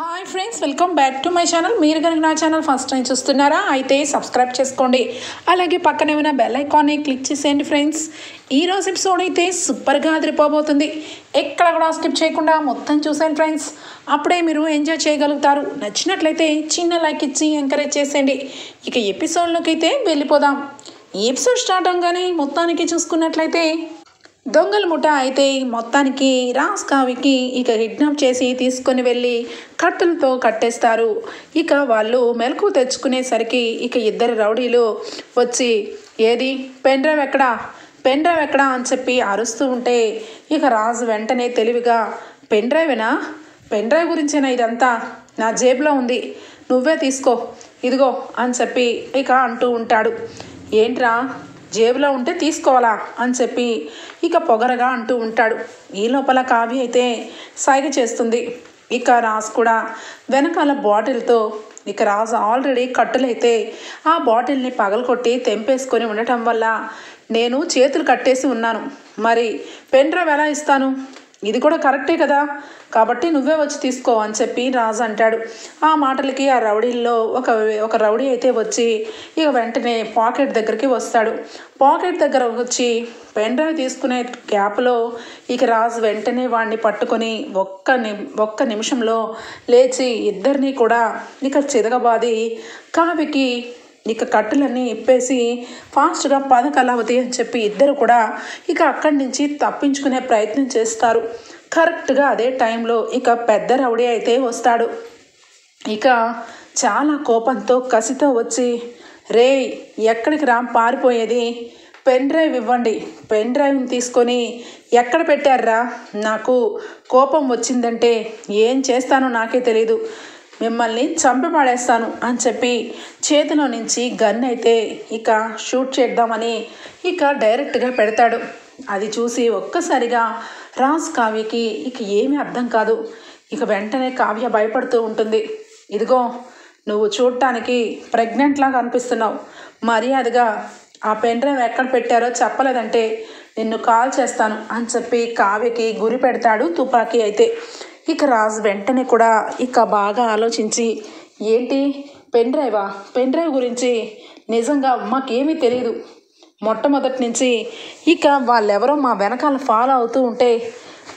Hi friends, welcome back to my channel. మీరు కనుక నా ఛానల్ ఫస్ట్ టైం చూస్తున్నారా అయితే సబ్స్క్రైబ్ చేసుకోండి. అలాగే పక్కనే ఉన్న బెల్ ఐకాన్ని క్లిక్ చేసేయండి ఫ్రెండ్స్. ఈరోజు ఎపిసోడ్ అయితే సూపర్గా అదిరిపోబోతుంది. ఎక్కడ కూడా స్కిప్ చేయకుండా మొత్తం చూసేయండి ఫ్రెండ్స్. అప్పుడే మీరు ఎంజాయ్ చేయగలుగుతారు. నచ్చినట్లయితే చిన్న లైక్ ఇచ్చి ఎంకరేజ్ చేసేయండి. ఇక ఎపిసోడ్లోకి అయితే వెళ్ళిపోదాం. ఈ ఎపిసోడ్ స్టార్ట్ అవగానే మొత్తానికి చూసుకున్నట్లయితే దొంగల ముఠ అయితే మొత్తానికి రాజ్ కావ్యకి ఇక కిడ్నాప్ చేసి తీసుకొని వెళ్ళి కట్టెలతో కట్టేస్తారు. ఇక వాళ్ళు మెలకు తెచ్చుకునేసరికి ఇక ఇద్దరు రౌడీలు వచ్చి ఏది పెన్ డ్రైవ్ ఎక్కడా అని చెప్పి అరుస్తూ ఉంటే ఇక రాజు వెంటనే తెలివిగా పెన్ డ్రైవ్ గురించేనా ఇదంతా, నా జేబులో ఉంది, నువ్వే తీసుకో ఇదిగో అని చెప్పి ఇక అంటూ ఉంటాడు. ఏంట్రా జేబులో ఉంటే తీసుకోవాలా అని చెప్పి ఇక పొగరగా అంటూ ఉంటాడు. ఈ లోపల కావ్య అయితే సైగ చేస్తుంది. ఇక రాజు కూడా వెనకాల బాటిల్తో ఇక రాజు ఆల్రెడీ కట్టులైతే ఆ బాటిల్ని పగలకొట్టి తెంపేసుకొని ఉండటం వల్ల నేను చేతులు కట్టేసి ఉన్నాను, మరి పెన్ డ్రైవ్ ఎలా ఇస్తాను, ఇది కూడా కరెక్టే కదా, కాబట్టి నువ్వే వచ్చి తీసుకో అని చెప్పి రాజు అంటాడు. ఆ మాటలకి ఆ రౌడీల్లో ఒక రౌడీ అయితే వచ్చి ఇక వెంటనే పాకెట్ దగ్గరికి వస్తాడు. పాకెట్ దగ్గర వచ్చి పెన్ డ్రైవ్ తీసుకునే గ్యాప్లో ఇక రాజు వెంటనే వాడిని పట్టుకొని ఒక్క నిమిషంలో లేచి ఇద్దరిని కూడా ఇక చితకబాది కావ్యకి ఇక కట్టులన్నీ ఇప్పేసి ఫాస్ట్గా పద కళావతి అని చెప్పి ఇద్దరు కూడా ఇక అక్కడి నుంచి తప్పించుకునే ప్రయత్నం చేస్తారు. కరెక్ట్గా అదే టైంలో ఇక పెద్ద రౌడీ అయితే వస్తాడు. ఇక చాలా కోపంతో కసితో వచ్చి రే ఎక్కడికి పారిపోయేది, పెన్ డ్రైవ్ ఇవ్వండి, పెన్ డ్రైవ్ని తీసుకొని ఎక్కడ పెట్టారా, నాకు కోపం వచ్చిందంటే ఏం చేస్తానో నాకే తెలీదు, మిమ్మల్ని చంపి పడేస్తాను అని చెప్పి చేతిలో నుంచి గన్ అయితే ఇక షూట్ చేద్దామని ఇక డైరెక్ట్గా పెడతాడు. అది చూసి ఒక్కసారిగా రాజ్ కావ్యకి ఇక ఏమీ అర్థం కాదు. ఇక వెంటనే కావ్య భయపడుతూ ఉంటుంది. ఇదిగో నువ్వు చూడటానికి ప్రెగ్నెంట్ లాగా అనిపిస్తున్నావు, మర్యాదగా ఆ పెన్ డ్రైవ్ ఎక్కడ పెట్టారో చెప్పలేదంటే నిన్ను కాల్ చేస్తాను అని చెప్పి కావ్యకి గురి పెడతాడు తుపాకీ అయితే. ఇక రాజు వెంటనే కూడా ఇక బాగా ఆలోచించి ఏంటి పెన్ డ్రైవ్ గురించి నిజంగా మాకేమీ తెలియదు, మొట్టమొదటి నుంచి ఇక వాళ్ళెవరో మా వెనకాల ఫాలో అవుతూ ఉంటే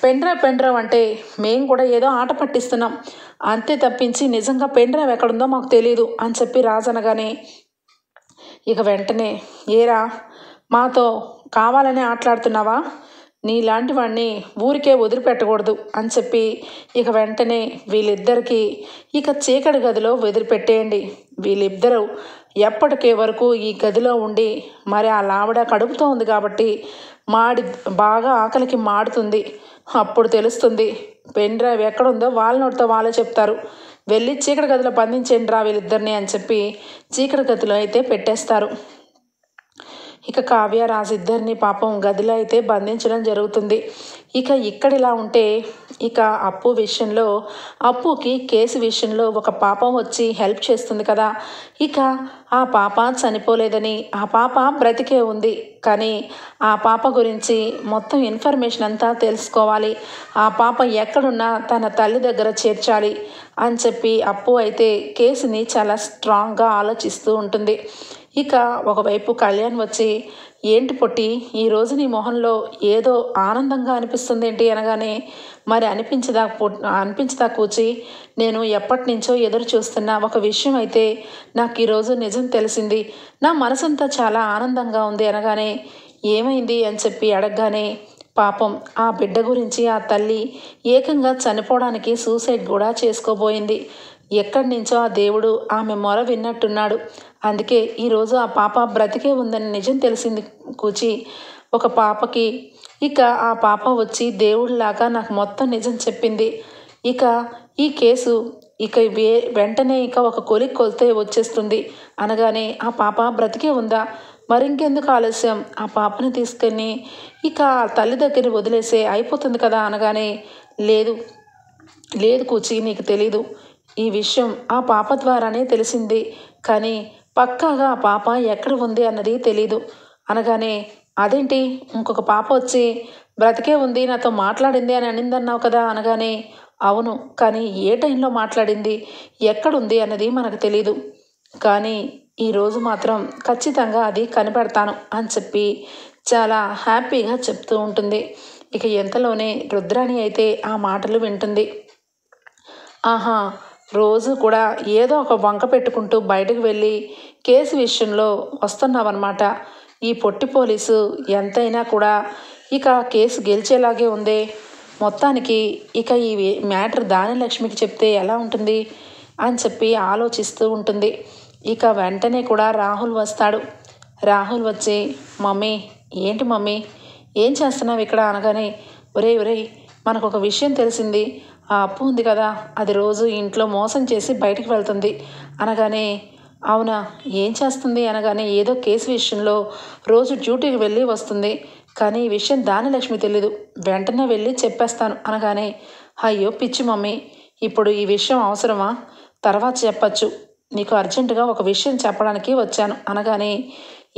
పెన్ డ్రైవ్ అంటే మేము కూడా ఏదో ఆట పట్టిస్తున్నాం అంతే తప్పించి నిజంగా పెన్ డ్రైవ్ ఎక్కడుందో మాకు తెలియదు అని చెప్పి రాజు అనగానే ఇక వెంటనే ఏరా మాతో కావాలని ఆటలాడుతున్నావా, నీలాంటి వాడిని ఊరికే వదిలిపెట్టకూడదు అని చెప్పి ఇక వెంటనే వీళ్ళిద్దరికీ ఇక చీకటి గదిలో వదిలిపెట్టేయండి, వీళ్ళిద్దరూ ఎప్పటికే వరకు ఈ గదిలో ఉండి మరి ఆ లావిడ కడుపుతో ఉంది కాబట్టి బాగా ఆకలికి మాడుతుంది, అప్పుడు తెలుస్తుంది పెన్ డ్రైవ్ ఎక్కడుందో వాళ్ళ నోటితో వాళ్ళే చెప్తారు, వెళ్ళి చీకటి గదిలో బంధించండి రా వీళ్ళిద్దరిని అని చెప్పి చీకటి గదిలో అయితే పెట్టేస్తారు. ఇక కావ్య రాజు ఇద్దరిని పాపం గదిలో అయితే బంధించడం జరుగుతుంది. ఇక ఇక్కడిలా ఉంటే ఇక అప్పుకి కేసు విషయంలో ఒక పాపం వచ్చి హెల్ప్ చేస్తుంది కదా, ఇక ఆ పాప చనిపోలేదని ఆ పాప బ్రతికే ఉంది, కానీ ఆ పాప గురించి మొత్తం ఇన్ఫర్మేషన్ అంతా తెలుసుకోవాలి, ఆ పాప ఎక్కడున్నా తన తల్లి దగ్గర చేర్చాలి అని చెప్పి అప్పు అయితే కేసుని చాలా స్ట్రాంగ్గా ఆలోచిస్తూ ఉంటుంది. ఇక ఒకవైపు కళ్యాణ్ వచ్చి ఏంటి పొట్టి ఈరోజు నీ మొహంలో ఏదో ఆనందంగా అనిపిస్తుంది ఏంటి అనగానే మరి అనిపించదా కూచి, నేను ఎప్పటి నుంచో ఎదురు చూస్తున్న ఒక విషయం అయితే నాకు ఈరోజు నిజం తెలిసింది, నా మనసంతా చాలా ఆనందంగా ఉంది అనగానే ఏమైంది అని చెప్పి అడగగానే పాపం ఆ బిడ్డ గురించి ఆ తల్లి ఏకంగా చనిపోవడానికి సూసైడ్ కూడా చేసుకోబోయింది, ఎక్కడి నుంచో ఆ దేవుడు ఆమె మొర విన్నట్టున్నాడు, అందుకే ఈరోజు ఆ పాప బ్రతికే ఉందని నిజం తెలిసింది కూచి, ఒక పాపకి ఇక ఆ పాప వచ్చి దేవుడిలాగా నాకు మొత్తం నిజం చెప్పింది, ఇక ఈ కేసు ఇక వెంటనే ఇక ఒక కొలితే వచ్చేస్తుంది అనగానే ఆ పాప బ్రతికే ఉందా, మరింకెందుకు ఆలస్యం, ఆ పాపని తీసుకొని ఇక తల్లి దగ్గర వదిలేసే అయిపోతుంది కదా అనగానే లేదు కూచి, నీకు తెలీదు, ఈ విషయం ఆ పాప ద్వారానే తెలిసింది, కానీ పక్కాగా ఆ పాప ఎక్కడ ఉంది అన్నది తెలీదు అనగానే అదేంటి ఇంకొక పాప వచ్చి బ్రతికే ఉంది నాతో మాట్లాడింది అని అనిందన్నావు కదా అనగానే అవును, కానీ ఏ టైంలో మాట్లాడింది, ఎక్కడుంది అన్నది మనకు తెలీదు. కానీ ఈరోజు మాత్రం ఖచ్చితంగా అది కనిపెడతాను అని చెప్పి చాలా హ్యాపీగా చెప్తూ ఉంటుంది. ఇక ఎంతలోనే రుద్రాణి అయితే ఆ మాటలు వింటుంది. ఆహా, రోజు కూడా ఏదో ఒక వంక పెట్టుకుంటూ బయటకు వెళ్ళి కేసు విషయంలో వస్తున్నావన్నమాట. ఈ పొట్టి పోలీసు ఎంతైనా కూడా ఇక కేసు గెలిచేలాగే ఉందే. మొత్తానికి ఇక ఈ మ్యాటర్ దానిలక్ష్మికి చెప్తే ఎలా ఉంటుంది అని చెప్పి ఆలోచిస్తూ ఉంటుంది. ఇక వెంటనే కూడా రాహుల్ వస్తాడు. రాహుల్ వచ్చి, మమ్మీ, ఏంటి మమ్మీ, ఏం చేస్తున్నావు ఇక్కడ అనగానే, ఒరేయ్ ఒరేయ్, మనకు ఒక విషయం తెలిసింది. ఆ అప్పు ఉంది కదా, అది రోజు ఇంట్లో మోసం చేసి బయటికి వెళ్తుంది అనగానే, అవునా, ఏం చేస్తుంది అనగానే, ఏదో కేసు విషయంలో రోజు డ్యూటీకి వెళ్ళి వస్తుంది, కానీ ఈ విషయం దానిలక్ష్మి తెలీదు, వెంటనే వెళ్ళి చెప్పేస్తాను అనగానే, అయ్యో పిచ్చి మమ్మీ, ఇప్పుడు ఈ విషయం అవసరమా, తర్వాత చెప్పచ్చు, నీకు అర్జెంటుగా ఒక విషయం చెప్పడానికి వచ్చాను అనగానే,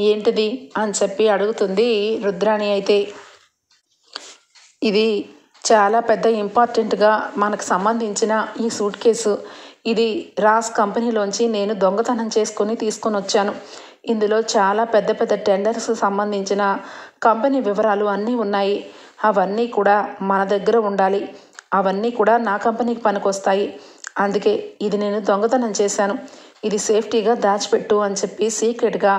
ఏంటిది అని చెప్పి అడుగుతుంది రుద్రాణి అయితే. ఇది చాలా పెద్ద ఇంపార్టెంట్గా మనకు సంబంధించిన ఈ సూట్ కేసు. ఇది రాస్ కంపెనీలోంచి నేను దొంగతనం చేసుకొని తీసుకొని వచ్చాను. ఇందులో చాలా పెద్ద పెద్ద టెండర్స్ సంబంధించిన కంపెనీ వివరాలు అన్నీ ఉన్నాయి. అవన్నీ కూడా మన దగ్గర ఉండాలి. అవన్నీ కూడా నా కంపెనీకి పనికొస్తాయి. అందుకే ఇది నేను దొంగతనం చేశాను. ఇది సేఫ్టీగా దాచిపెట్టు అని చెప్పి సీక్రెట్గా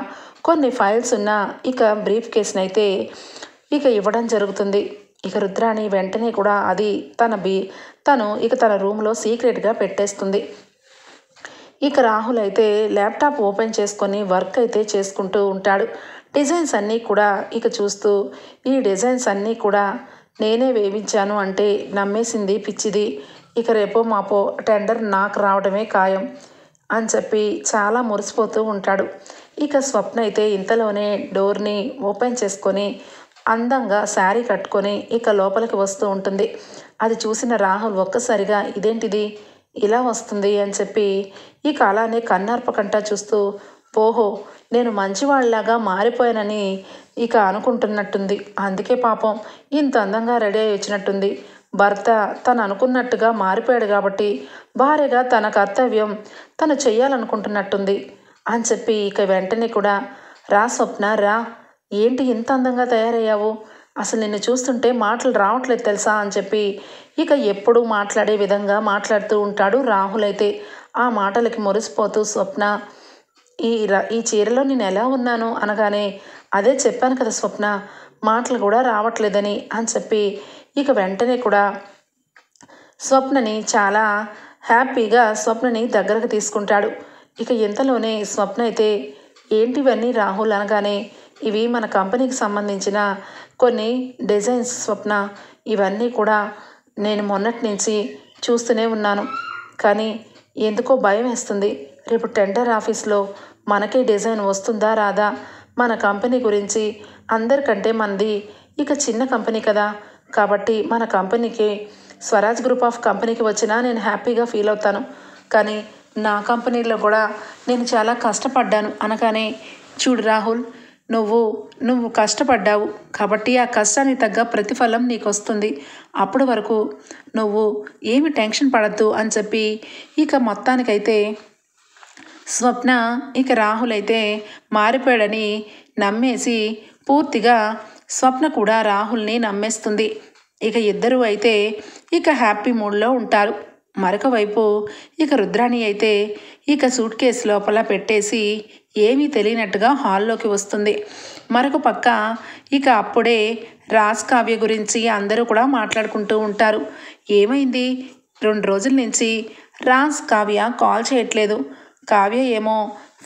కొన్ని ఫైల్స్ ఉన్న ఇక బ్రీఫ్ కేసుని అయితే ఇక ఇవ్వడం జరుగుతుంది. ఇక రుద్రాణి వెంటనే కూడా అది తను ఇక తన రూమ్లో సీక్రెట్గా పెట్టేస్తుంది. ఇక రాహుల్ అయితే ల్యాప్టాప్ ఓపెన్ చేసుకొని వర్క్ అయితే చేసుకుంటూ ఉంటాడు. డిజైన్స్ అన్నీ కూడా ఇక చూస్తూ, ఈ డిజైన్స్ అన్నీ కూడా నేనే వేయించాను అంటే నమ్మేసింది పిచ్చిది. ఇక రేపో మాపో టెండర్ నాకు రావడమే ఖాయం అని చెప్పి చాలా మురిసిపోతూ ఉంటాడు. ఇక స్వప్న అయితే ఇంతలోనే డోర్ని ఓపెన్ చేసుకొని అందంగా శారీ కట్టుకొని ఇక లోపలికి వస్తూ ఉంటుంది. అది చూసిన రాహుల్ ఒక్కసారిగా ఇదేంటిది ఇలా వస్తుంది అని చెప్పి ఇక అలానే కన్నార్పకంటా చూస్తూ, ఓహో, నేను మంచివాళ్ళలాగా మారిపోయానని ఇక అనుకుంటున్నట్టుంది. అందుకే పాపం ఇంత అందంగా రెడీ అయి వచ్చినట్టుంది. భర్త తను అనుకున్నట్టుగా మారిపోయాడు కాబట్టి భార్యగా తన కర్తవ్యం తను చెయ్యాలనుకుంటున్నట్టుంది అని చెప్పి ఇక వెంటనే కూడా, రా స్వప్న రా, ఏంటి ఇంత అందంగా తయారయ్యావు, అసలు నిన్ను చూస్తుంటే మాటలు రావట్లేదు తెలుసా అని చెప్పి ఇక ఎప్పుడూ మాట్లాడే విధంగా మాట్లాడుతూ ఉంటాడు రాహుల్ అయితే. ఆ మాటలకి మురిసిపోతూ స్వప్న, ఈ చీరలో నేను ఎలా ఉన్నాను అనగానే, అదే చెప్పాను కదా స్వప్న, మాటలు కూడా రావట్లేదని అని చెప్పి ఇక వెంటనే కూడా స్వప్నని చాలా హ్యాపీగా స్వప్నని దగ్గరకు తీసుకుంటాడు. ఇక ఇంతలోనే స్వప్న అయితే, ఏంటివన్నీ రాహుల్ అనగానే, ఇవి మన కంపెనీకి సంబంధించిన కొన్ని డిజైన్స్ స్వప్న, ఇవన్నీ కూడా నేను మొన్నటి నుంచి చూస్తూనే ఉన్నాను, కానీ ఎందుకో భయం వేస్తుంది. రేపు టెండర్ ఆఫీస్లో మనకే డిజైన్ వస్తుందా రాదా, మన కంపెనీ గురించి అందరికంటే మనది ఇక చిన్న కంపెనీ కదా, కాబట్టి మన కంపెనీకి స్వరాజ్ గ్రూప్ ఆఫ్ కంపెనీకి వచ్చినా నేను హ్యాపీగా ఫీల్ అవుతాను, కానీ నా కంపెనీలో కూడా నేను చాలా కష్టపడ్డాను అనగానే, చూడు రాహుల్, నువ్వు కష్టపడ్డావు కాబట్టి ఆ కష్టానికి తగ్గ ప్రతిఫలం నీకు వస్తుంది. అప్పటి వరకు నువ్వు ఏమి టెన్షన్ పడద్దు అని చెప్పి ఇక మొత్తానికైతే స్వప్న ఇక రాహుల్ అయితే మారిపోయాడని నమ్మేసి పూర్తిగా స్వప్న కూడా రాహుల్ని నమ్మేస్తుంది. ఇక ఇద్దరు అయితే ఇక హ్యాపీ మూడ్లో ఉంటారు. మరొక వైపు ఇక రుద్రాణి అయితే ఇక సూట్ కేసు లోపల పెట్టేసి ఏమీ తెలియనట్టుగా హాల్లోకి వస్తుంది. మరొక పక్క ఇక అప్పుడే రాజ్ కావ్య గురించి అందరూ కూడా మాట్లాడుకుంటూ ఉంటారు. ఏమైంది, 2 రోజుల నుంచి రాజ్ కావ్య కాల్ చేయట్లేదు, కావ్య ఏమో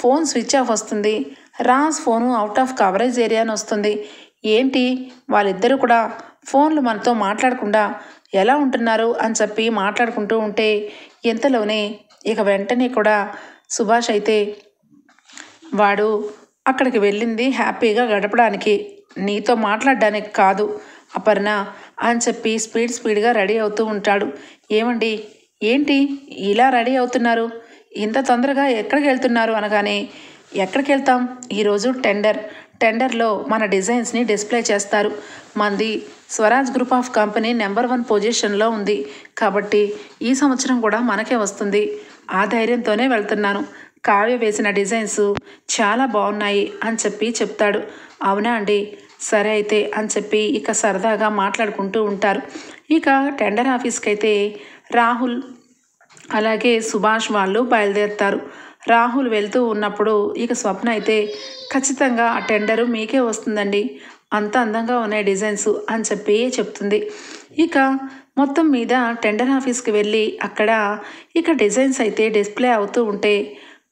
ఫోన్ స్విచ్ ఆఫ్ వస్తుంది, Raj phone out of coverage area అని వస్తుంది, ఏంటి వాళ్ళిద్దరూ కూడా ఫోన్లు మనతో మాట్లాడకుండా ఎలా ఉంటున్నారు అని చెప్పి మాట్లాడుకుంటూ ఉంటే, ఇంతలోనే ఇక వెంటనే కూడా సుభాష్ అయితే, వాడు అక్కడికి వెళ్ళింది హ్యాపీగా గడపడానికి, నీతో మాట్లాడడానికి కాదు అపర్ణ అని చెప్పి స్పీడ్గా రెడీ అవుతూ ఉంటాడు. ఏమండి, ఏంటి ఇలా రెడీ అవుతున్నారు, ఇంత తొందరగా ఎక్కడికి వెళ్తున్నారు అనగానే, ఎక్కడికి వెళ్తాం, ఈరోజు టెండర్లో మన డిజైన్స్ని డిస్ప్లే చేస్తారు. మంది Swaraj group of company number 1 పొజిషన్లో ఉంది కాబట్టి ఈ సంవత్సరం కూడా మనకే వస్తుంది. ఆ ధైర్యంతోనే వెళ్తున్నాను. కావ్య వేసిన డిజైన్స్ చాలా బాగున్నాయి అని చెప్పి చెప్తాడు. అవునా అండి, సరే అయితే అని చెప్పి ఇక సరదాగా మాట్లాడుకుంటూ ఉంటారు. ఇక టెండర్ ఆఫీస్కి అయితే రాహుల్ అలాగే సుభాష్ వాళ్ళు బయలుదేరుతారు. రాహుల్ వెళ్తూ ఉన్నప్పుడు ఇక స్వప్న అయితే ఖచ్చితంగా ఆ టెండరు మీకే వస్తుందండి, అంత అందంగా ఉన్నాయి డిజైన్స్ అని చెప్పి చెప్తుంది. ఇక మొత్తం మీద టెండర్ ఆఫీస్కి వెళ్ళి అక్కడ ఇక డిజైన్స్ అయితే డిస్ప్లే అవుతూ ఉంటే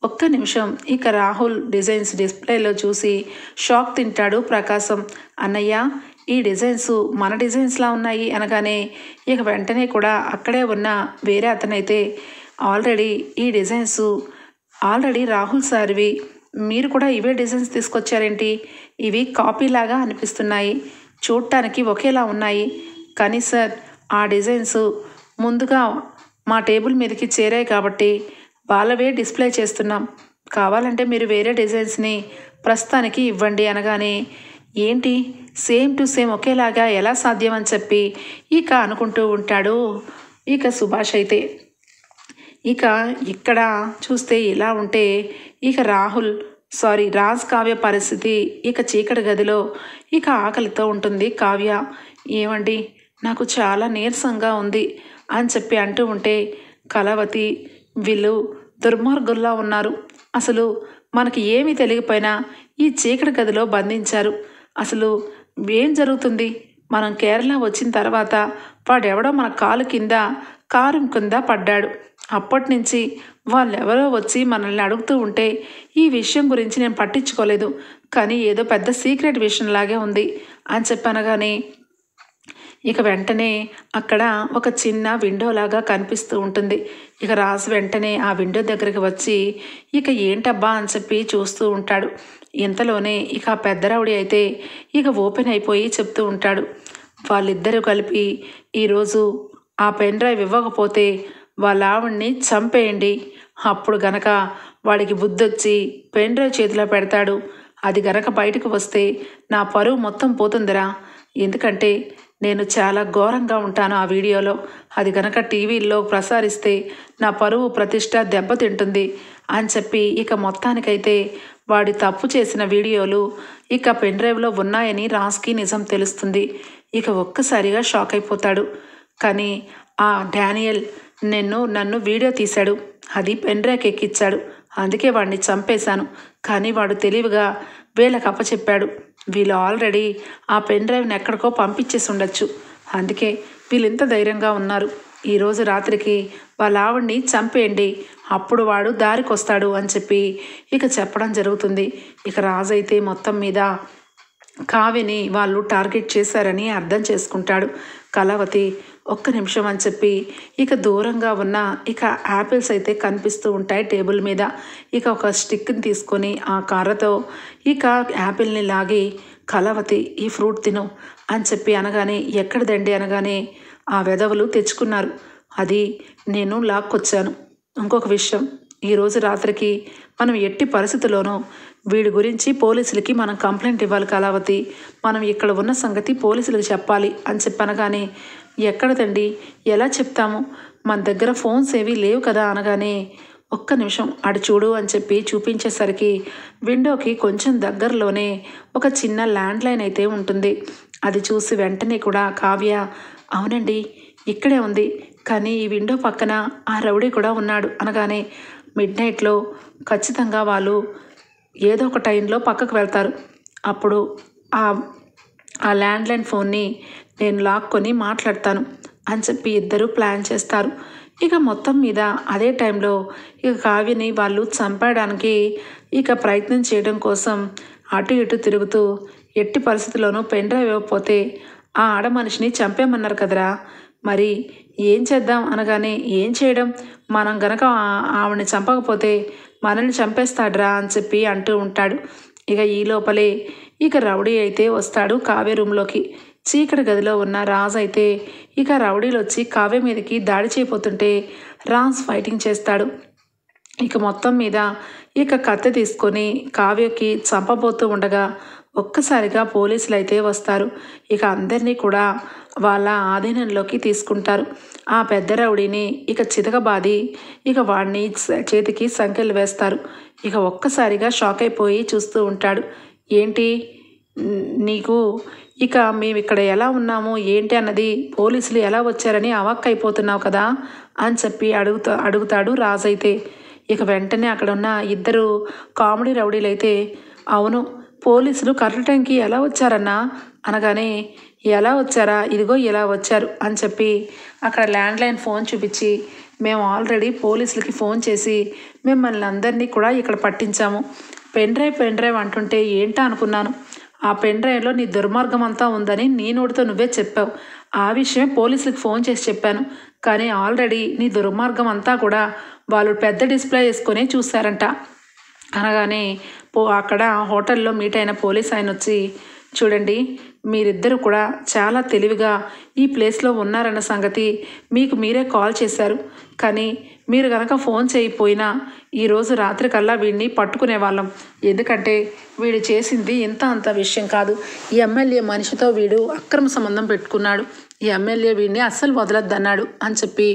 ఒక్క నిమిషం ఇక రాహుల్ డిజైన్స్ డిస్ప్లేలో చూసి షాక్ తింటాడు ప్రకాశం. అన్నయ్య, ఈ డిజైన్స్ మన డిజైన్స్లా ఉన్నాయి అనగానే ఇక వెంటనే కూడా అక్కడే ఉన్న వేరే అతనైతే ఆల్రెడీ ఈ డిజైన్స్ ఆల్రెడీ రాహుల్ సార్వి, మీరు కూడా ఇవే డిజైన్స్ తీసుకొచ్చారేంటి, ఇవి కాపీలాగా అనిపిస్తున్నాయి, చూడటానికి ఒకేలా ఉన్నాయి, కానీ సార్ ఆ డిజైన్స్ ముందుగా మా టేబుల్ మీదకి చేరాయి కాబట్టి వాళ్ళవే డిస్ప్లే చేస్తున్నాం, కావాలంటే మీరు వేరే డిజైన్స్ని ప్రస్తుతానికి ఇవ్వండి అనగానే ఏంటి సేమ్ టు సేమ్ ఒకేలాగా ఎలా సాధ్యం అని చెప్పి ఇక అనుకుంటూ ఉంటాడు ఇక సుభాష్ అయితే. ఇక ఇక్కడ చూస్తే ఇలా ఉంటే ఇక రాజ్ కావ్య పరిస్థితి ఇక చీకటి గదిలో ఇక ఆకలితో ఉంటుంది కావ్య. ఏమండి, నాకు చాలా నీరసంగా ఉంది అని చెప్పి అంటూ ఉంటే కళావతి, వీళ్ళు దుర్మార్గుల్లా ఉన్నారు, అసలు మనకి ఏమీ తెలియకపోయినా ఈ చీకటి గదిలో బంధించారు, అసలు ఏం జరుగుతుంది, మనం కేరళ వచ్చిన తర్వాత వాడెవడో మన కారు కింద పడ్డాడు, అప్పటి నుంచి వాళ్ళెవరో వచ్చి మనల్ని అడుగుతూ ఉంటే ఈ విషయం గురించి నేను పట్టించుకోలేదు, కానీ ఏదో పెద్ద సీక్రెట్ విషయంలాగే ఉంది అని చెప్పనగానే ఇక వెంటనే అక్కడ ఒక చిన్న విండోలాగా కనిపిస్తూ ఉంటుంది. ఇక రాజు వెంటనే ఆ విండో దగ్గరికి వచ్చి ఇక ఏంటబ్బా అని చెప్పి చూస్తూ ఉంటాడు. ఇంతలోనే ఇక ఆ పెద్దరావుడి అయితే ఇక ఓపెన్ అయిపోయి చెప్తూ ఉంటాడు, వాళ్ళిద్దరూ కలిపి ఈరోజు ఆ పెన్ డ్రైవ్ ఇవ్వకపోతే వాళ్ళ ఆవిడ్ని చంపేయండి, అప్పుడు గనక వాడికి బుద్ధొచ్చి పెన్ డ్రైవ్ చేతిలో పెడతాడు, అది గనక బయటకు వస్తే నా పరువు మొత్తం పోతుందిరా, ఎందుకంటే నేను చాలా ఘోరంగా ఉంటాను ఆ వీడియోలో, అది గనక టీవీల్లో ప్రసారిస్తే నా పరువు ప్రతిష్ట దెబ్బతింటుంది అని చెప్పి ఇక మొత్తానికైతే వాడి తప్పు చేసిన వీడియోలు ఇక పెన్ డ్రైవ్లో ఉన్నాయని రాజ్కి నిజం తెలుస్తుంది. ఇక ఒక్కసారిగా షాక్ అయిపోతాడు. కానీ ఆ డానియల్ నన్ను వీడియో తీశాడు, అది పెన్ డ్రైవ్కి ఎక్కిచ్చాడు, అందుకే వాడిని చంపేశాను, కానీ వాడు తెలివిగా వీళ్ళకి అప్పచెప్పాడు, వీళ్ళు ఆల్రెడీ ఆ పెన్ డ్రైవ్ని ఎక్కడికో పంపించేసి ఉండొచ్చు, అందుకే వీళ్ళు ఇంత ధైర్యంగా ఉన్నారు, ఈరోజు రాత్రికి వాళ్ళ ఆవిడ్ని చంపేయండి, అప్పుడు వాడు దారికి వస్తాడు అని చెప్పి ఇక చెప్పడం జరుగుతుంది. ఇక రాజు అయితే మొత్తం మీద కావ్యని వాళ్ళు టార్గెట్ చేశారని అర్థం చేసుకుంటాడు. కళావతి ఒక్క నిమిషం అని చెప్పి ఇక దూరంగా ఉన్న ఇక యాపిల్స్ అయితే కనిపిస్తూ ఉంటాయి టేబుల్ మీద. ఇక ఒక స్టిక్ని తీసుకొని ఆ కర్రతో ఇక యాపిల్ని లాగి కళావతి ఈ ఫ్రూట్ తిను అని చెప్పి అనగానే ఎక్కడిదండి అనగానే ఆ వెధవలు తెచ్చుకున్నారు, అది నేను లాక్కొచ్చాను. ఇంకొక విషయం, ఈరోజు రాత్రికి మనం ఎట్టి పరిస్థితుల్లోనూ వీడి గురించి పోలీసులకి మనం కంప్లైంట్ ఇవ్వాలి కళావతి, మనం ఇక్కడ ఉన్న సంగతి పోలీసులకు చెప్పాలి అని చెప్పనగానే ఎక్కడదండి, ఎలా చెప్తాము, మన దగ్గర ఫోన్స్ ఏవి లేవు కదా అనగానే ఒక్క నిమిషం అటు చూడు అని చెప్పి చూపించేసరికి విండోకి కొంచెం దగ్గరలోనే ఒక చిన్న ల్యాండ్ లైన్ అయితే ఉంటుంది. అది చూసి వెంటనే కూడా కావ్య అవునండి ఇక్కడే ఉంది, కానీ ఈ విండో పక్కన ఆ రౌడీ కూడా ఉన్నాడు అనగానే మిడ్నైట్లో ఖచ్చితంగా వాళ్ళు ఏదో ఒక టైంలో పక్కకు వెళ్తారు, అప్పుడు ఆ ల్యాండ్లైన్ ఫోన్ని నేను లాక్కొని మాట్లాడతాను అని చెప్పి ఇద్దరు ప్లాన్ చేస్తారు. ఇక మొత్తం మీద అదే టైంలో ఇక కావ్యని వాళ్ళు చంపడానికి ఇక ప్రయత్నం చేయడం కోసం అటు ఇటు తిరుగుతూ ఎట్టి పరిస్థితుల్లోనూ పెన్ డ్రైవ్ ఇవ్వకపోతే ఆ ఆడ మనిషిని చంపేమన్నారు కదరా, మరి ఏం చేద్దాం అనగానే ఏం చేయడం, మనం గనక ఆవిడని చంపకపోతే మనల్ని చంపేస్తాడ్రా అని చెప్పి అంటూ ఉంటాడు. ఇక ఈ లోపలే ఇక రౌడీ అయితే వస్తాడు కావ్య రూమ్లోకి. చీకటి గదిలో ఉన్న రాజ్ అయితే ఇక రౌడీలు వచ్చి కావ్య మీదకి దాడి చేయబోతుంటే రాజ్ ఫైటింగ్ చేస్తాడు. ఇక మొత్తం మీద ఇక కత్తి తీసుకొని కావ్యకి చంపబోతూ ఉండగా ఒక్కసారిగా పోలీసులు అయితే వస్తారు. ఇక అందరినీ కూడా వాళ్ళ ఆధీనంలోకి తీసుకుంటారు. ఆ పెద్ద రౌడీని ఇక చితకబాది ఇక వాడిని చేతికి సంకెళ్ళు వేస్తారు. ఇక ఒక్కసారిగా షాక్ అయిపోయి చూస్తూ ఉంటాడు. ఏంటి నీకు ఇక మేము ఇక్కడ ఎలా ఉన్నాము ఏంటి అన్నది పోలీసులు ఎలా వచ్చారని అవాక్కైపోతున్నావు కదా అని చెప్పి అడుగుతాడు రాజు అయితే. ఇక వెంటనే అక్కడ ఉన్న ఇద్దరు కామెడీ రౌడీలు అయితే అవును పోలీసులు కరెక్ట్ టైంకి ఎలా వచ్చారన్నా అనగానే ఎలా వచ్చారా ఇదిగో ఇలా వచ్చారు అని చెప్పి అక్కడ ల్యాండ్లైన్ ఫోన్ చూపించి మేము ఆల్రెడీ పోలీసులకి ఫోన్ చేసి మిమ్మల్ని అందరినీ కూడా ఇక్కడ పట్టించాము. పెన్ డ్రైవ్ అంటుంటే ఏంటా అనుకున్నాను. ఆ పెన్ డ్రైవ్లో నీ దుర్మార్గం అంతా ఉందని నీ నోటితో నువ్వే చెప్పావు. ఆ విషయమే పోలీసులకు ఫోన్ చేసి చెప్పాను. కానీ ఆల్రెడీ నీ దుర్మార్గం అంతా కూడా వాళ్ళు పెద్ద డిస్ప్లే వేసుకొని చూశారంట అనగానే అక్కడ హోటల్లో మీట్ అయిన పోలీస్ ఆయన వచ్చి చూడండి మీరిద్దరూ కూడా చాలా తెలివిగా ఈ ప్లేస్లో ఉన్నారన్న సంగతి మీకు మీరే కాల్ చేశారు. కానీ మీరు కనుక ఫోన్ చేయకపోయినా ఈరోజు రాత్రికల్లా వీడిని పట్టుకునే వాళ్ళం. ఎందుకంటే వీడు చేసింది ఇంత అంత విషయం కాదు. ఈ ఎమ్మెల్యే మనిషితో వీడు అక్రమ సంబంధం పెట్టుకున్నాడు. ఈ ఎమ్మెల్యే వీడిని అస్సలు వదలొద్దన్నాడు అని చెప్పి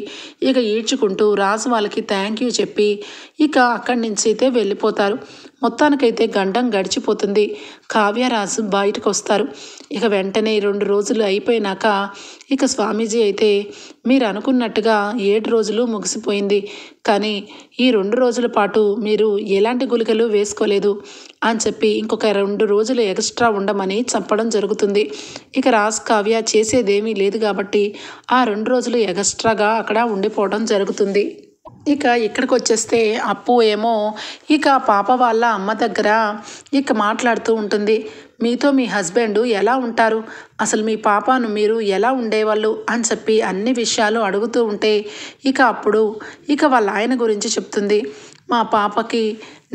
ఇక ఈడ్చుకుంటూ రాజు వాళ్ళకి థ్యాంక్ యూ చెప్పి ఇక అక్కడి నుంచి అయితే వెళ్ళిపోతారు. మొత్తానికైతే గండం గడిచిపోతుంది. కావ్యరాజు బయటకు వస్తారు. ఇక వెంటనే 2 రోజులు అయిపోయినాక ఇక స్వామీజీ అయితే మీరు అనుకున్నట్టుగా 7 రోజులు ముగిసిపోయింది. కానీ ఈ 2 రోజుల పాటు మీరు ఎలాంటి గుళికలు వేసుకోలేదు అని చెప్పి ఇంకొక 2 రోజులు ఎక్స్ట్రా ఉండమని చెప్పడం జరుగుతుంది. ఇక రాజ్ కావ్య చేసేదేమీ లేదు కాబట్టి ఆ 2 రోజులు ఎక్స్ట్రాగా అక్కడ ఉండిపోవడం జరుగుతుంది. ఇక ఇక్కడికి వచ్చేస్తే అప్పు ఏమో ఇక పాప వాళ్ళ అమ్మ దగ్గర ఇక మాట్లాడుతూ ఉంటుంది. మీతో మీ హస్బెండ్ ఎలా ఉంటారు, అసలు మీ పాపను మీరు ఎలా ఉండేవాళ్ళు అని చెప్పి అన్ని విషయాలు అడుగుతూ ఉంటే ఇక అప్పుడు ఇక వాళ్ళ ఆయన గురించి చెప్తుంది. మా పాపకి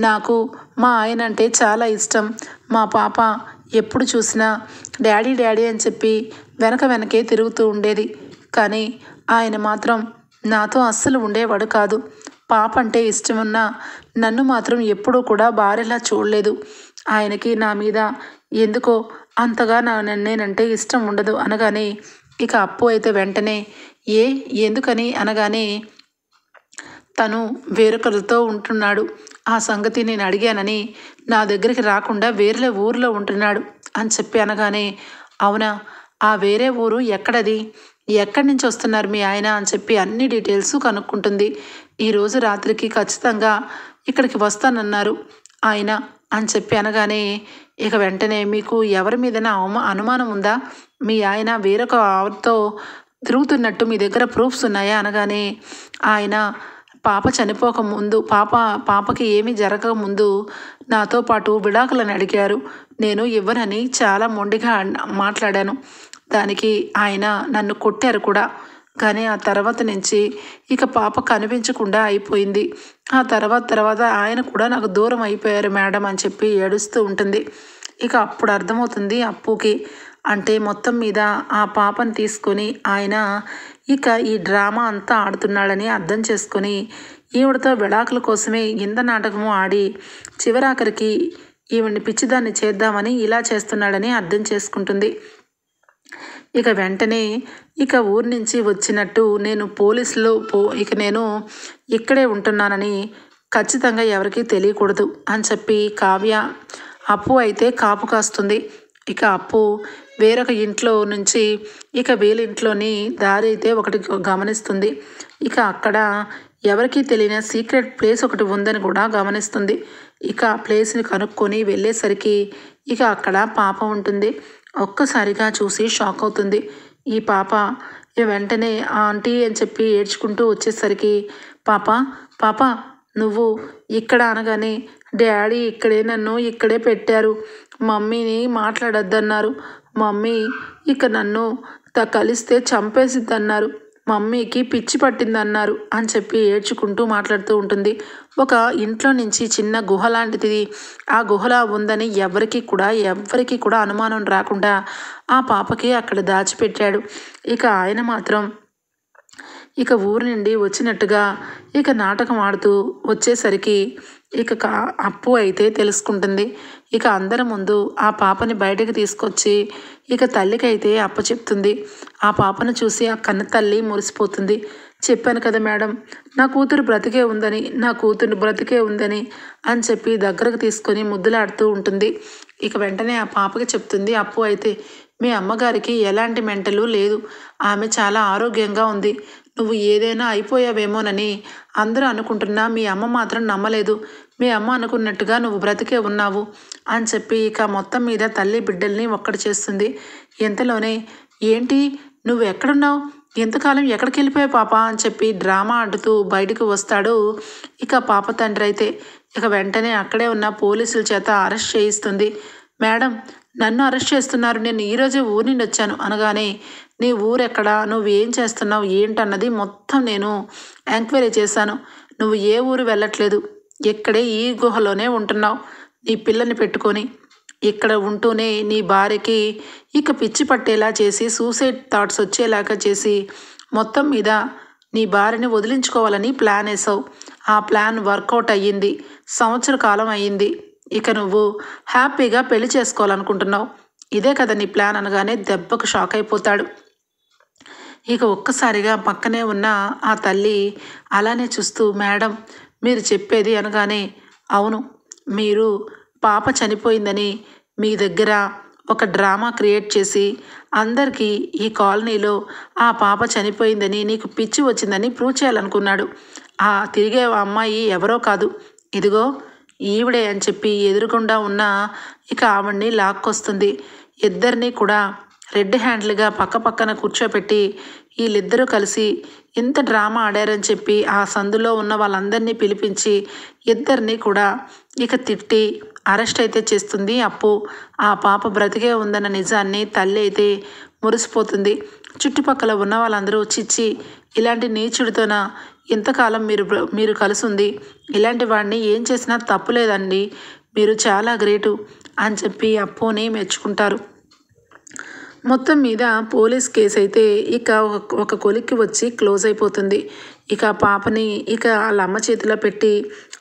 నాకు మా ఆయన అంటే చాలా ఇష్టం. మా పాప ఎప్పుడు చూసినా డాడీ డాడీ అని చెప్పి వెనకే తిరుగుతూ ఉండేది. కానీ ఆయన మాత్రం నాతో అస్సలు ఉండేవాడు కాదు. పాప అంటే ఇష్టమున్నా నన్ను మాత్రం ఎప్పుడూ కూడా భార్యలా చూడలేదు. ఆయనకి నా మీద ఎందుకో అంతగా నేనంటే ఇష్టం ఉండదు అనగానే ఇక అప్పు అయితే వెంటనే ఎందుకని అనగానే తను వేరొకరితో ఉంటున్నాడు. ఆ సంగతి నేను అడిగానని నా దగ్గరికి రాకుండా వేరే ఊరిలో ఉంటున్నాడు అని చెప్పి అనగానే అవునా, ఆ వేరే ఊరు ఎక్కడది, ఎక్కడి నుంచి వస్తున్నారు మీ ఆయన అని చెప్పి అన్ని డీటెయిల్స్ కనుక్కుంటుంది. ఈరోజు రాత్రికి ఖచ్చితంగా ఇక్కడికి వస్తానన్నారు ఆయన అని చెప్పి అనగానే ఇక వెంటనే మీకు ఎవరి మీదైనా అనుమానం ఉందా, మీ ఆయన వేరొక ఆవిడతో తిరుగుతున్నట్టు మీ దగ్గర ప్రూఫ్స్ ఉన్నాయా అనగానే ఆయన పాప చనిపోకముందు పాపకి ఏమీ జరగకముందు నాతో పాటు విడాకులను అడిగారు. నేను ఇవ్వనని చాలా మొండిగా మాట్లాడాను. దానికి ఆయన నన్ను కొట్టారు కూడా. కానీ ఆ తర్వాత నుంచి ఇక పాప కనిపించకుండా అయిపోయింది. ఆ తర్వాత ఆయన కూడా నాకు దూరం అయిపోయారు మేడం అని చెప్పి ఏడుస్తూ ఉంటుంది. ఇక అప్పుడు అర్థమవుతుంది అప్పుకి, అంటే మొత్తం మీద ఆ పాపను తీసుకొని ఆయన ఇక ఈ డ్రామా అంతా ఆడుతున్నాడని అర్థం చేసుకొని ఈవిడతో విడాకుల కోసమే ఇంత నాటకము ఆడి చివరాఖరికి ఈవిడ్ని పిచ్చిదాన్ని చేద్దామని ఇలా చేస్తున్నాడని అర్థం చేసుకుంటుంది. ఇక వెంటనే ఇక ఊరి నుంచి వచ్చినట్టు నేను నేను ఇక్కడే ఉంటున్నానని ఖచ్చితంగా ఎవరికీ తెలియకూడదు అని చెప్పి కావ్య అప్పు అయితే కాపు కాస్తుంది. ఇక అప్పు వేరొక ఇంట్లో నుంచి ఇక వీళ్ళింట్లోని దారి అయితే ఒకటి గమనిస్తుంది. ఇక అక్కడ ఎవరికీ తెలియని సీక్రెట్ ప్లేస్ ఒకటి ఉందని కూడా గమనిస్తుంది. ఇక ఆ ప్లేస్ని కనుక్కొని వెళ్ళేసరికి ఇక అక్కడ పాప ఉంటుంది. ఒక్కసారిగా చూసి షాక్ అవుతుంది. ఈ పాప వెంటనే ఆంటీ అని చెప్పి ఏడ్చుకుంటూ వచ్చేసరికి పాప నువ్వు ఇక్కడ అనగానే డాడీ నన్ను ఇక్కడే పెట్టారు, మమ్మీని మాట్లాడొద్దన్నారు, మమ్మీ ఇక నన్ను కలిస్తే చంపేసిద్దన్నారు, మమ్మీకి పిచ్చి పట్టిందన్నారు అని చెప్పి ఏడ్చుకుంటూ మాట్లాడుతూ ఉంటుంది. ఒక ఇంట్లో నుంచి చిన్న గుహ లాంటిది ఆ గుహలా ఉందని ఎవరికి కూడా అనుమానం రాకుండా ఆ పాపకి అక్కడ దాచిపెట్టాడు. ఇక ఆయన మాత్రం ఇక ఊరి నుండి వచ్చినట్టుగా ఇక నాటకం ఆడుతూ వచ్చేసరికి ఇక అప్పు అయితే తెలుసుకుంటుంది. ఇక అందరి ముందు ఆ పాపని బయటకు తీసుకొచ్చి ఇక తల్లికి అయితే అప్పచెప్తుంది. ఆ పాపను చూసి ఆ కన్న తల్లి మురిసిపోతుంది. చెప్పాను కదా మేడం, నా కూతురు బ్రతికే ఉందని, నా కూతురు బ్రతికే ఉందని అని చెప్పి దగ్గరకు తీసుకొని ముద్దులాడుతూ ఉంటుంది. ఇక వెంటనే ఆ పాపకి చెప్తుంది అప్పు అయితే, మీ అమ్మగారికి ఎలాంటి మెంటలు లేదు, ఆమె చాలా ఆరోగ్యంగా ఉంది. నువ్వు ఏదైనా అయిపోయావేమోనని అందరూ అనుకుంటున్నా మీ అమ్మ మాత్రం నమ్మలేదు. మీ అమ్మ అనుకున్నట్టుగా నువ్వు బ్రతికే ఉన్నావు అని చెప్పి ఇక మొత్తం మీద తల్లి బిడ్డల్ని ఒక్కటి చేస్తుంది. ఎంతలోనే ఏంటి నువ్వు ఎక్కడున్నావు, ఎంతకాలం ఎక్కడికి వెళ్ళిపోయావు పాప అని చెప్పి డ్రామా ఆడుతూ బయటకు వస్తాడు ఇక పాప తండ్రి అయితే. ఇక వెంటనే అక్కడే ఉన్న పోలీసుల చేత అరెస్ట్ చేయిస్తుంది. మేడం, నన్ను అరెస్ట్ చేస్తున్నారు, నేను ఈరోజే ఊరి నుండి వచ్చాను అనగానే, నీ ఊరెక్కడా, నువ్వు ఏం చేస్తున్నావు ఏంటన్నది మొత్తం నేను ఎంక్వైరీ చేశాను. నువ్వు ఏ ఊరు వెళ్ళట్లేదు, ఇక్కడే ఈ గుహలోనే ఉంటున్నావు నీ పిల్లని పెట్టుకొని. ఇక్కడ ఉంటూనే నీ భార్యకి ఇక పిచ్చి పట్టేలా చేసి సూసైడ్ థాట్స్ వచ్చేలాగా చేసి మొత్తం మీద నీ భార్యని వదిలించుకోవాలని ప్లాన్ వేసావు. ఆ ప్లాన్ వర్కౌట్ అయ్యింది. సంవత్సర కాలం అయ్యింది. ఇక నువ్వు హ్యాపీగా పెళ్లి చేసుకోవాలనుకుంటున్నావు, ఇదే కదా నీ ప్లాన్ అనగానే దెబ్బకు షాక్ అయిపోతాడు. ఇక ఒక్కసారిగా పక్కనే ఉన్న ఆ తల్లి అలానే చూస్తూ, మేడం మీరు చెప్పేది అనగానే, అవును, మీరు పాప చనిపోయిందని మీ దగ్గర ఒక డ్రామా క్రియేట్ చేసి అందరికీ ఈ కాలనీలో ఆ పాప చనిపోయిందని, నీకు పిచ్చి వచ్చిందని ప్రూవ్ చేయాలనుకున్నాడు. ఆ తిరిగే అమ్మాయి ఎవరో కాదు, ఇదిగో ఈవిడే అని చెప్పి ఎదురుగుండా ఉన్న ఇక ఆవిడ్ని లాక్కొస్తుంది. ఇద్దరినీ కూడా రెడ్ హ్యాండ్లుగా పక్క పక్కన కూర్చోపెట్టి వీళ్ళిద్దరూ కలిసి ఇంత డ్రామా ఆడారని చెప్పి ఆ సందులో ఉన్న వాళ్ళందరినీ పిలిపించి ఇద్దరిని కూడా ఇక తిట్టి అరెస్ట్ అయితే చేస్తుంది అప్పు. ఆ పాప బ్రతికే ఉందన్న నిజాన్ని తల్లి అయితే మురిసిపోతుంది. చుట్టుపక్కల ఉన్న వాళ్ళందరూ చిచ్చి, ఇలాంటి నీచుడితోన ఇంతకాలం మీరు కలిసి ఉంది, ఇలాంటి వాడిని ఏం చేసినా తప్పులేదండి, మీరు చాలా గ్రేటు అని చెప్పి అప్పుని మెచ్చుకుంటారు. మొత్తం మీద పోలీస్ కేసు అయితే ఇక ఒక కొలిక్కి వచ్చి క్లోజ్ అయిపోతుంది. ఇక పాపని ఇక వాళ్ళ అమ్మ చేతిలో పెట్టి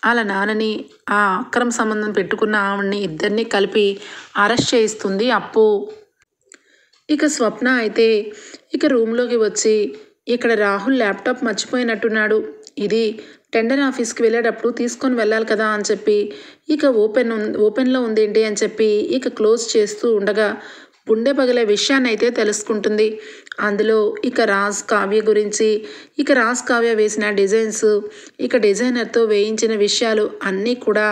వాళ్ళ నాన్నని ఆ అక్రమ సంబంధం పెట్టుకున్న ఆవిడ్ని ఇద్దరిని కలిపి అరెస్ట్ చేయిస్తుంది అప్పు. ఇక స్వప్న అయితే ఇక రూమ్లోకి వచ్చి, ఇక్కడ రాహుల్ ల్యాప్టాప్ మర్చిపోయినట్టున్నాడు, ఇది టెండర్ ఆఫీస్కి వెళ్ళేటప్పుడు తీసుకొని వెళ్ళాలి కదా అని చెప్పి ఇక ఓపెన్లో ఉందేంటి అని చెప్పి ఇక క్లోజ్ చేస్తూ ఉండగా గుండె పగిలే విషయాన్ని అయితే తెలుసుకుంటుంది. అందులో ఇక రాజ్ కావ్య గురించి, ఇక రాజ్ కావ్య వేసిన డిజైన్స్, ఇక డిజైనర్తో వేయించిన విషయాలు అన్నీ కూడా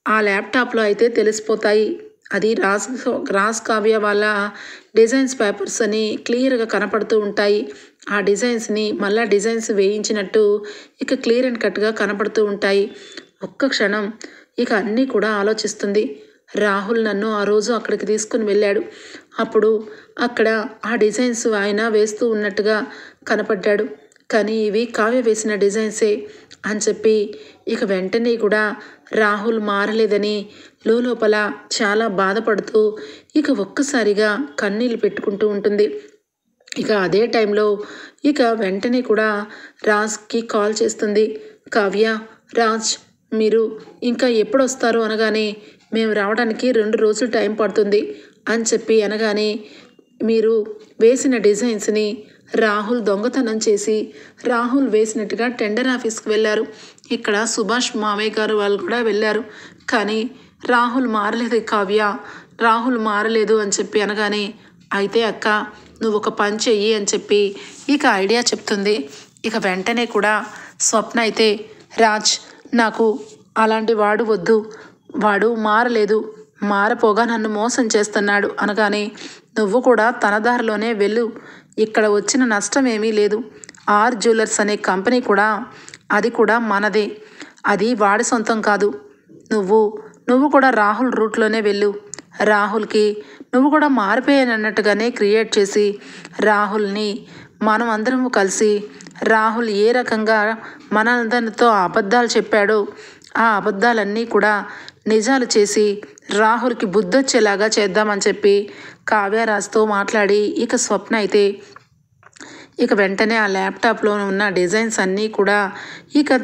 ఆ ల్యాప్టాప్లో అయితే తెలిసిపోతాయి. అది రాజ్ కావ్య వాళ్ళ డిజైన్స్ పేపర్స్ అని క్లియర్గా కనపడుతూ ఉంటాయి. ఆ డిజైన్స్ని మళ్ళీ డిజైన్స్ వేయించినట్టు ఇక క్లియర్ అండ్ కట్గా కనపడుతూ ఉంటాయి. ఒక్క క్షణం ఇక అన్నీ కూడా ఆలోచిస్తుంది. రాహుల్ నన్ను ఆ రోజు అక్కడికి తీసుకుని వెళ్ళాడు, అప్పుడు అక్కడ ఆ డిజైన్స్ ఆయన వేస్తూ ఉన్నట్టుగా కనపడ్డాడు, కానీ ఇవి కావ్య వేసిన డిజైన్సే అని చెప్పి ఇక వెంటనే కూడా రాహుల్ మారలేదని లోపల చాలా బాధపడుతూ ఇక ఒక్కసారిగా కన్నీళ్ళు పెట్టుకుంటూ ఉంటుంది. ఇక అదే టైంలో ఇక వెంటనే కూడా రాజ్కి కాల్ చేస్తుంది కావ్య. రాజ్, మీరు ఇంకా ఎప్పుడు వస్తారు అనగానే, మేము రావడానికి 2 రోజులు టైం పడుతుంది అని చెప్పి అనగానే, మీరు వేసిన డిజైన్స్ని రాహుల్ దొంగతనం చేసి రాహుల్ వేసినట్టుగా టెండర్ ఆఫీస్కి వెళ్ళారు. ఇక్కడ సుభాష్ మావయ్య గారు వాళ్ళు కూడా వెళ్ళారు, కానీ రాహుల్ మారలేదు కావ్య, రాహుల్ మారలేదు అని చెప్పి అనగానే, అయితే అక్క నువ్వు ఒక పని చెయ్యి అని చెప్పి ఇక ఐడియా చెప్తుంది. ఇక వెంటనే కూడా స్వప్న అయితే, రాజ్ నాకు అలాంటి వాడు వద్దు, వాడు మారలేదు, మారపోగా నన్ను మోసం చేస్తున్నాడు అనగానే, నువ్వు కూడా తన దారిలోనే వెళ్ళు, ఇక్కడ వచ్చిన నష్టం ఏమీ లేదు, ఆర్ జ్యువెలర్స్ అనే కంపెనీ కూడా అది కూడా మనదే, అది వాడి సొంతం కాదు, నువ్వు కూడా రాహుల్ రూట్లోనే వెళ్ళు, రాహుల్కి నువ్వు కూడా మారిపోయానన్నట్టుగానే క్రియేట్ చేసి రాహుల్ని మనం అందరము కలిసి రాహుల్ ఏ రకంగా మనందరితో అబద్ధాలు చెప్పాడో ఆ అబద్ధాలన్నీ కూడా నిజాలు చేసి రాహుల్కి బుద్ధొచ్చేలాగా చేద్దామని చెప్పి కావ్యరాజ్తో మాట్లాడి ఇక స్వప్న అయితే ఇక వెంటనే ఆ ల్యాప్టాప్లో ఉన్న డిజైన్స్ అన్నీ కూడా ఇక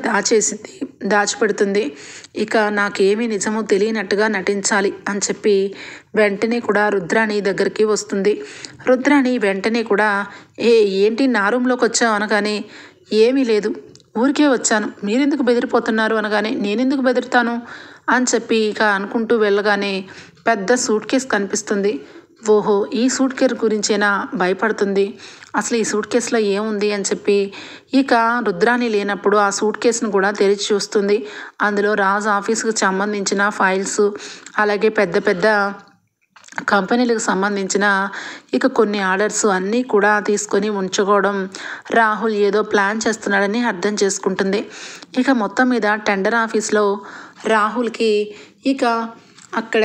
దాచిపెడుతుంది. ఇక నాకేమీ నిజమో తెలియనట్టుగా నటించాలి అని చెప్పి వెంటనే కూడా రుద్రాణి దగ్గరికి వస్తుంది. రుద్రాణి వెంటనే కూడా ఏంటి నా రూమ్లోకి వచ్చావు అనగానే, ఏమీ లేదు ఊరికే వచ్చాను, మీరెందుకు బెదిరిపోతున్నారు అనగానే, నేనెందుకు బెదిరుతాను అని చెప్పి ఇక అనుకుంటూ వెళ్ళగానే పెద్ద సూట్ కేస్ కనిపిస్తుంది. ఓహో, ఈ సూట్ కేస్ గురించేనా భయపడుతుంది, అసలు ఈ సూట్ కేసులో ఏముంది అని చెప్పి ఇక రుద్రాణి లేనప్పుడు ఆ సూట్ కేసును కూడా తెరిచి చూస్తుంది. అందులో రాజ్ ఆఫీస్కి సంబంధించిన ఫైల్స్, అలాగే పెద్ద పెద్ద కంపెనీలకు సంబంధించిన ఇక కొన్ని ఆర్డర్స్ అన్నీ కూడా తీసుకొని ఉంచుకోవడం రాహుల్ ఏదో ప్లాన్ చేస్తున్నాడని అర్థం చేసుకుంటుంది. ఇక మొత్తం మీద టెండర్ ఆఫీస్లో రాహుల్కి ఇక అక్కడ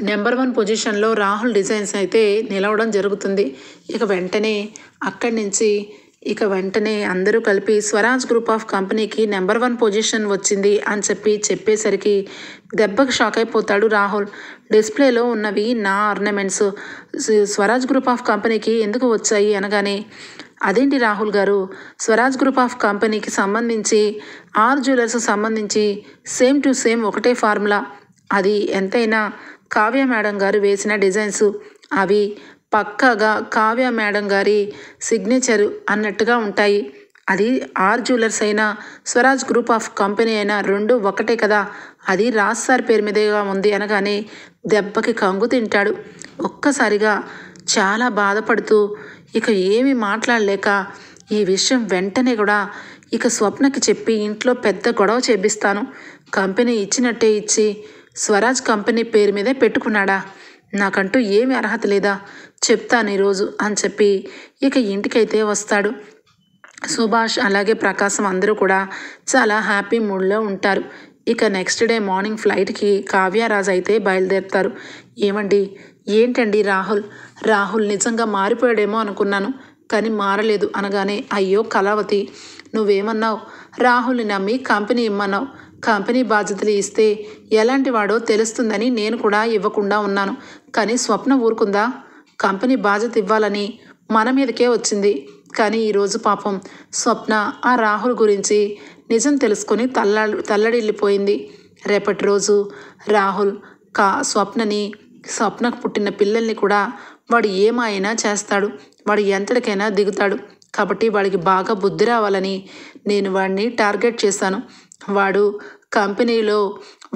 నెంబర్ 1 పొజిషన్లో రాహుల్ డిజైన్స్ అయితే నిలవడం జరుగుతుంది. ఇక వెంటనే అక్కడి నుంచి వెంటనే అందరూ కలిపి స్వరాజ్ గ్రూప్ ఆఫ్ కంపెనీకి నెంబర్ 1 పొజిషన్ వచ్చింది అని చెప్పేసరికి దెబ్బకు షాక్ అయిపోతాడు రాహుల్. డిస్ప్లేలో ఉన్నవి నా ఆర్నమెంట్స్ స్వరాజ్ గ్రూప్ ఆఫ్ కంపెనీకి ఎందుకు వచ్చాయి అనగానే, అదేంటి రాహుల్ గారు, స్వరాజ్ గ్రూప్ ఆఫ్ కంపెనీకి సంబంధించి ఆర్ జ్యువెలర్స్ సంబంధించి సేమ్ టు సేమ్ ఒకటే ఫార్ములా, అది ఎంతైనా కావ్య మేడం గారు వేసిన డిజైన్స్, అవి పక్కాగా కావ్య మేడం గారి సిగ్నేచరు అన్నట్టుగా ఉంటాయి. అది ఆర్ జ్యువెలర్స్ అయినా స్వరాజ్ గ్రూప్ ఆఫ్ కంపెనీ అయినా రెండు ఒకటే కదా, అది రాజ్ సార్ పేరు మీదేగా ఉంది అనగానే దెబ్బకి కంగు తింటాడు. ఒక్కసారిగా చాలా బాధపడుతూ ఇక ఏమీ మాట్లాడలేక ఈ విషయం వెంటనే కూడా ఇక స్వప్నకి చెప్పి ఇంట్లో పెద్ద గొడవ చేపిస్తాను, కంపెనీ ఇచ్చినట్టే ఇచ్చి స్వరాజ్ కంపెనీ పేరు మీదే పెట్టుకున్నాడా, నాకంటూ ఏమీ అర్హత లేదా, చెప్తాను ఈరోజు అని చెప్పి ఇక ఇంటికైతే వస్తాడు. సుభాష్ అలాగే ప్రకాశం అందరూ కూడా చాలా హ్యాపీ మూడ్లో ఉంటారు. ఇక నెక్స్ట్ డే మార్నింగ్ ఫ్లైట్కి కావ్యరాజ్ అయితే బయలుదేరుతారు. ఏమండి, ఏంటండి రాహుల్ నిజంగా మారిపోయాడేమో అనుకున్నాను, కానీ మారలేదు అనగానే, అయ్యో కళావతి, నువ్వేమన్నావు, రాహుల్ని నమ్మి కంపెనీ ఇమ్మన్నావు, కంపెనీ బాధ్యతలు ఇస్తే ఎలాంటి వాడో తెలుస్తుందని నేను కూడా ఇవ్వకుండా ఉన్నాను, కానీ స్వప్న ఊరుకుందా, కంపెనీ బాధ్యత ఇవ్వాలని మన మీదకే వచ్చింది. కానీ ఈరోజు పాపం స్వప్న ఆ రాహుల్ గురించి నిజం తెలుసుకొని తల్లడిల్లిపోయింది. రేపటి రోజు రాహుల్ స్వప్నకు పుట్టిన పిల్లల్ని కూడా వాడు ఏమైనా చేస్తాడు, వాడు ఎంతటికైనా దిగుతాడు. కాబట్టి వాడికి బాగా బుద్ధి రావాలని నేను వాడిని టార్గెట్ చేశాను. వాడు కంపెనీలో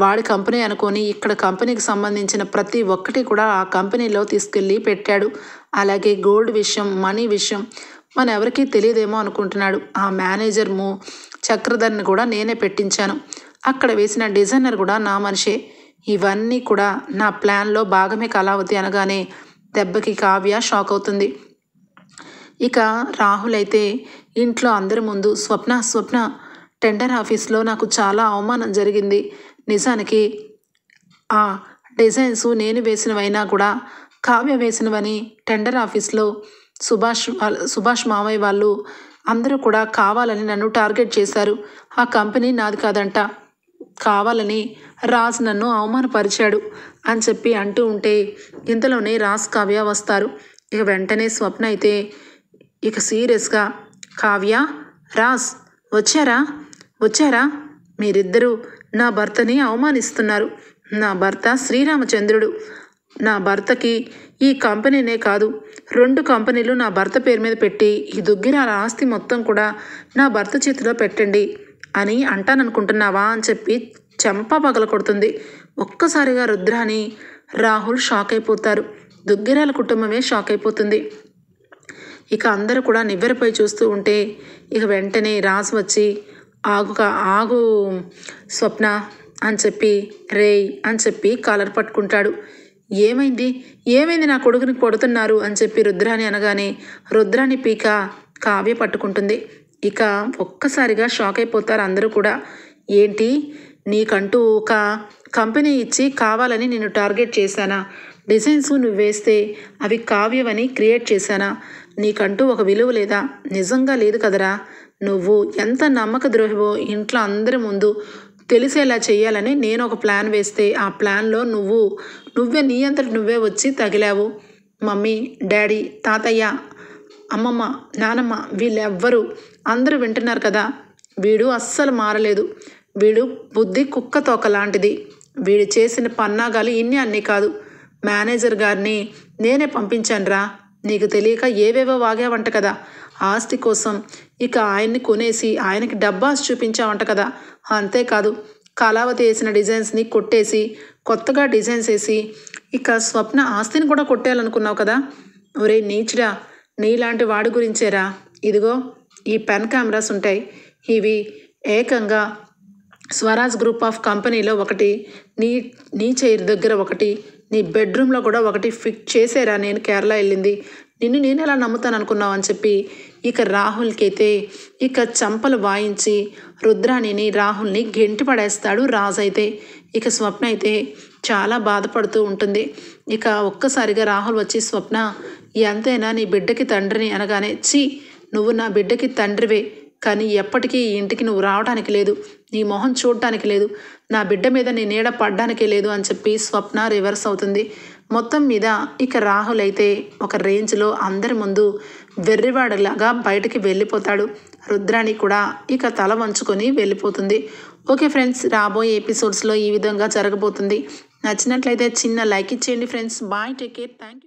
వాడి కంపెనీ అనుకొని ఇక్కడ కంపెనీకి సంబంధించిన ప్రతి ఒక్కటి కూడా ఆ కంపెనీలో తీసుకెళ్ళి పెట్టాడు. అలాగే గోల్డ్ విషయం, మనీ విషయం మన ఎవరికీ తెలియదేమో అనుకుంటున్నాడు. ఆ మేనేజర్ చక్రధర్ని కూడా నేనే పెట్టించాను, అక్కడ వేసిన డిజైనర్ కూడా నా మనిషే, ఇవన్నీ కూడా నా ప్లాన్లో భాగమే కళావతి అనగానే దెబ్బకి కావ్య షాక్ అవుతుంది. ఇక రాహుల్ అయితే ఇంట్లో అందరి ముందు, స్వప్న టెండర్ ఆఫీస్లో నాకు చాలా అవమానం జరిగింది, నిజానికి ఆ డిజైన్స్ నేను వేసినవైనా కూడా కావ్య వేసినవని టెండర్ ఆఫీస్లో సుభాష్ మామయ్య వాళ్ళు అందరూ కూడా కావాలని నన్ను టార్గెట్ చేశారు, ఆ కంపెనీ నాది కాదంట, కావాలని రాజ్ నన్ను అవమానపరిచాడు అని చెప్పి అంటూ ఉంటే ఇంతలోనే రాజ్ కావ్య వస్తారు. ఇక వెంటనే స్వప్న అయితే ఇక సీరియస్గా, కావ్య, రాజ్ వచ్చారా, మీరిద్దరూ నా భర్తని అవమానిస్తున్నారు, నా భర్త శ్రీరామచంద్రుడు, నా భర్తకి ఈ కంపెనీనే కాదు 2 కంపెనీలు నా భర్త పేరు మీద పెట్టి ఈ దుగ్గిరాల ఆస్తి మొత్తం కూడా నా భర్త చేతిలో పెట్టండి అని అంటాననుకుంటున్నావా అని చెప్పి చెంప పగల కొడుతుంది. ఒక్కసారిగా రుద్రాని రాహుల్ షాక్ అయిపోతారు, దుగ్గిరాల కుటుంబమే షాక్ అయిపోతుంది. ఇక అందరూ కూడా నివ్వెరపై చూస్తూ ఉంటే ఇక వెంటనే రాజు వచ్చి, ఆగు స్వప్న అని చెప్పి, రేయ్ అని చెప్పి కాలర్ పట్టుకుంటాడు. ఏమైంది నా కొడుకుని కొడుతున్నారు అని చెప్పి రుద్రాని అనగానే రుద్రాని పీక కావ్య పట్టుకుంటుంది. ఇక ఒక్కసారిగా షాక్ అయిపోతారు అందరూ కూడా. ఏంటి, నీకంటూ ఒక కంపెనీ ఇచ్చి కావాలని నేను టార్గెట్ చేశానా, డిజైన్స్ నువ్వు వేస్తే అవి కావ్యవని క్రియేట్ చేశానా, నీకంటూ ఒక విలువ లేదా, నిజంగా లేదు కదరా, నువ్వు ఎంత నమ్మక ద్రోహివో ఇంట్లో అందరి ముందు తెలిసేలా చేయాలని నేను ఒక ప్లాన్ వేస్తే ఆ ప్లాన్లో నువ్వే నీ అంతటి నువ్వే వచ్చి తగిలావు. మమ్మీ, డాడీ, తాతయ్య అమ్మమ్మ, నానమ్మ వీళ్ళెవ్వరూ అందరూ వింటున్నారు కదా, వీడు అస్సలు మారలేదు. వీడు బుద్ధి కుక్క తోక లాంటిది. వీడు చేసిన పన్నాగాలు ఇన్ని అన్నీ కాదు. మేనేజర్ గారిని నేనే పంపించానురా. నీకు తెలియక ఏవేవో వాగావంట కదా, ఆస్తి కోసం. ఇక ఆయన్ని కొనేసి ఆయనకి డబ్బాస్ చూపించావంట కదా. అంతేకాదు, కళావతి వేసిన డిజైన్స్ని కొట్టేసి కొత్తగా డిజైన్స్ వేసి ఇక స్వప్న ఆస్తిని కూడా కొట్టేయాలనుకున్నావు కదా. ఒరే నీచుడా, నీలాంటి వాడి గురించేరా ఇదిగో ఈ పెన్ కెమెరాస్ ఉంటాయి. ఇవి ఏకంగా స్వరాజ్ గ్రూప్ ఆఫ్ కంపెనీలో ఒకటి, నీ చైర్ దగ్గర ఒకటి, నీ బెడ్రూమ్లో కూడా ఒకటి ఫిక్స్ చేసేరా నేను కేరళ వెళ్ళింది. నేను ఎలా నమ్ముతాను అనుకున్నావు అని చెప్పి ఇక రాహుల్కి అయితే ఇక చంపలు వాయించి రుద్రాణిని రాహుల్ని గెంటి పడేస్తాడు రాజు అయితే. ఇక స్వప్న అయితే చాలా బాధపడుతూ ఉంటుంది. ఇక ఒక్కసారిగా రాహుల్ వచ్చి స్వప్న ఎంతైనా నీ బిడ్డకి తండ్రిని అనగానే, ఛీ నువ్వు నా బిడ్డకి తండ్రివే, కానీ ఎప్పటికీ ఈ ఇంటికి నువ్వు రావడానికి లేదు, నీ మొహం చూడటానికి లేదు, నా బిడ్డ మీద నీ నీడ పడ్డానికే లేదు అని చెప్పి స్వప్న రివర్స్ అవుతుంది. మొత్తం మీద ఇక రాహుల్ అయితే ఒక రేంజ్లో అందరి ముందు వెర్రివాడలాగా బయటకి వెళ్ళిపోతాడు. రుద్రాణి కూడా ఇక తల వంచుకొని వెళ్ళిపోతుంది. ఓకే ఫ్రెండ్స్, రాబోయే ఎపిసోడ్స్లో ఈ విధంగా జరగబోతుంది. నచ్చినట్లయితే చిన్న లైక్ ఇచ్చేయండి friends. Bye, take care, thank you.